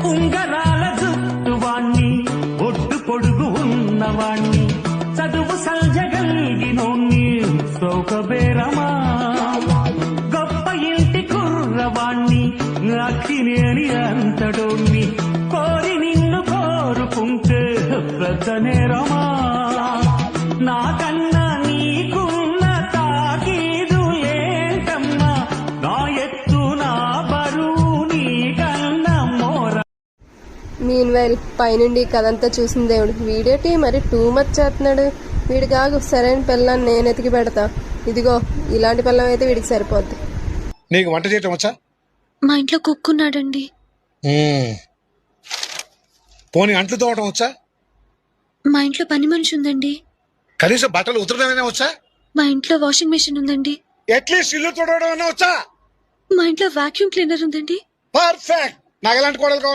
ఉంగరాల జుట్టువాణ్ణి ఒడ్డు పొడుగు ఉన్నవాణ్ణి చదువు సంజగలిగినోణ్ణి సౌకబేరమా గొప్ప ఇంటి కుర్రవాణ్ణి అక్కినేని అంతడోణ్ణి కోరి నిన్ను కోరుకుంటే పెద్ద నేరమా నాకన్నా నీకున్న తాకీదు ఏంటమ్మా నా ఎత్తు నా బరువు నీకన్నా మోర. మీన్ వైల్ పైనుండి కథంతా చూసిన దేవుడు వీడేటి మరి టూ మచ్ చేస్తున్నాడు. వీడి కాగు సరైన పిల్లని నేను ఎతికి పెడతా. ఇదిగో ఇలాంటి పిల్లం అయితే వీడికి సరిపోద్ది. నీకు వంట చేయటం వచ్చా? మా ఇంట్లో కుక్కున్నాడండి. పోనీ అంట్లు తోవటం వచ్చా? మా ఇంట్లో పని మనిషి ఉందండి. కనీసం బట్టలు ఉతరడమైనా వచ్చా? మా ఇంట్లో వాషింగ్ మెషిన్ ఉందండి. అట్లీస్ట్ ఇల్లు తోడడం వచ్చా? మా ఇంట్లో వాక్యూమ్ క్లీనర్ ఉందండి. పర్ఫెక్ట్. నాకు ఎలాంటి కోడలు కావాలి?